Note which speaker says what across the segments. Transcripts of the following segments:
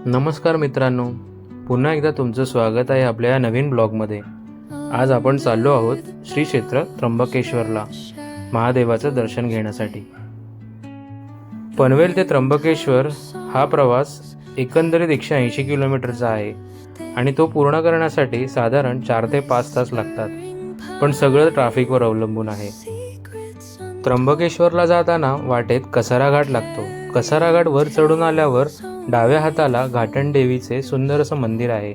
Speaker 1: नमस्कार मित्रांनो, पुन्हा एकदा तुमचं स्वागत आहे आपल्या या नवीन ब्लॉगमध्ये. आज आपण चाललो आहोत श्री क्षेत्र त्र्यंबकेश्वरला महादेवाचं दर्शन घेण्यासाठी. पनवेल ते त्र्यंबकेश्वर हा प्रवास एकंदरीत 180 किलोमीटरचा आहे आणि तो पूर्ण करण्यासाठी साधारण 4 ते 5 तास लागतात. पण सगळं ट्रॅफिकवर अवलंबून आहे. त्र्यंबकेश्वरला जाताना वाटेत कसारा घाट लागतो. कसारा घाट वर चढून आल्यावर डाव्या हाताला घाटण देवीचे सुंदर असं मंदिर आहे.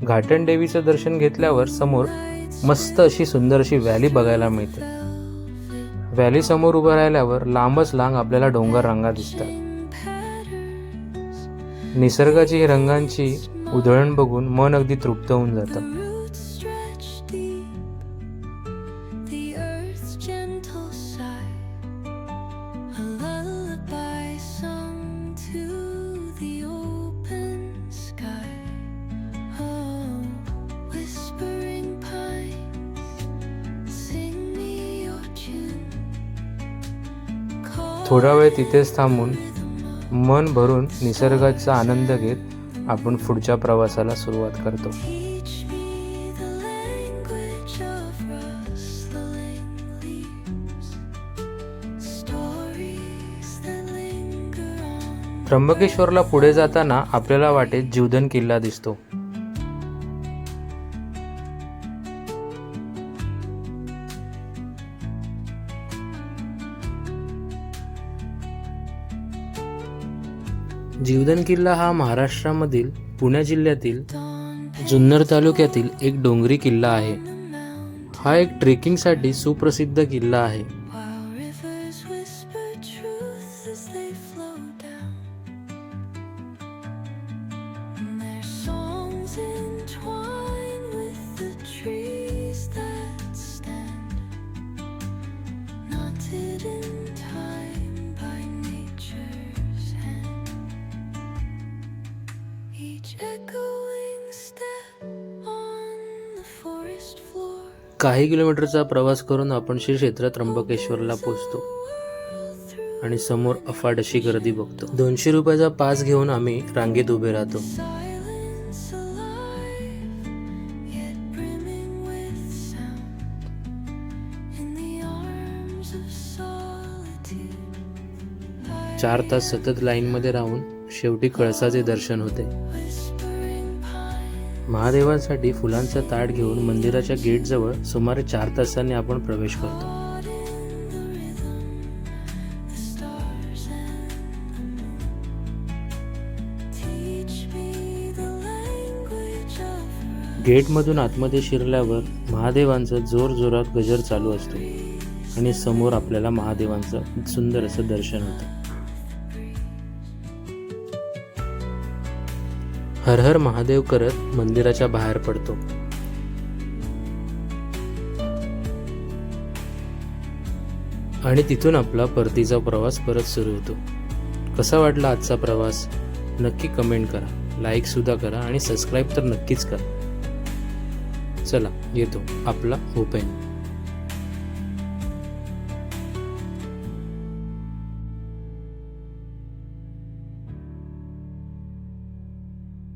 Speaker 1: घाटण देवीचं दर्शन घेतल्यावर समोर मस्त अशी सुंदर अशी व्हॅली बघायला मिळते. व्हॅली समोर उभं राहिल्यावर लांबच लांब आपल्याला डोंगर रांगा दिसतात. निसर्गाची ही रंगांची उधळण बघून मन अगदी तृप्त होऊन जातं. थोडा वेळ तिथेच थांबून मन भरून निसर्गाचा आनंद घेत आपण पुढच्या प्रवासाला सुरुवात करतो. त्र्यंबकेश्वरला पुढे जाताना आपल्याला वाटेत जीवधन किल्ला दिसतो. जीवधन किल्ला हा महाराष्ट्रामधील पुणे जिल्ह्यातील जुन्नर तालुक्यातील एक डोंगरी किल्ला आहे. हा एक ट्रेकिंगसाठी सुप्रसिद्ध किल्ला आहे. काही किलोमीटरचा प्रवास करून आपण श्री क्षेत्र त्र्यंबकेश्वरला पोहोचतो आणि समोर अफाट अशी गर्दी बघतो. 200 रुपयाचा पास घेऊन आम्ही रांगेत उभे राहतो. चार तास सतत लाईनमध्ये राहून शेवटी कळसाचे दर्शन होते. महादेवांसाठी फुलांचा ताट घेऊन मंदिराच्या गेटजवळ सुमारे 4 तासांनी आपण प्रवेश करतो. गेटमधून आतमध्ये शिरल्यावर महादेवांचं जोरजोरात गजर चालू असतो आणि समोर आपल्याला महादेवांचं सुंदर असं दर्शन होतं. हर हर महादेव करत मंदिराच्या बाहेर पडतो. आणि तिथून आपला परतीचा प्रवास परत सुरू होतो. कसा वाटला आजचा प्रवास नक्की कमेंट करा, लाईक सुद्धा करा आणि सबस्क्राईब तर नक्कीच करा. चला येतो आपला ओपेन.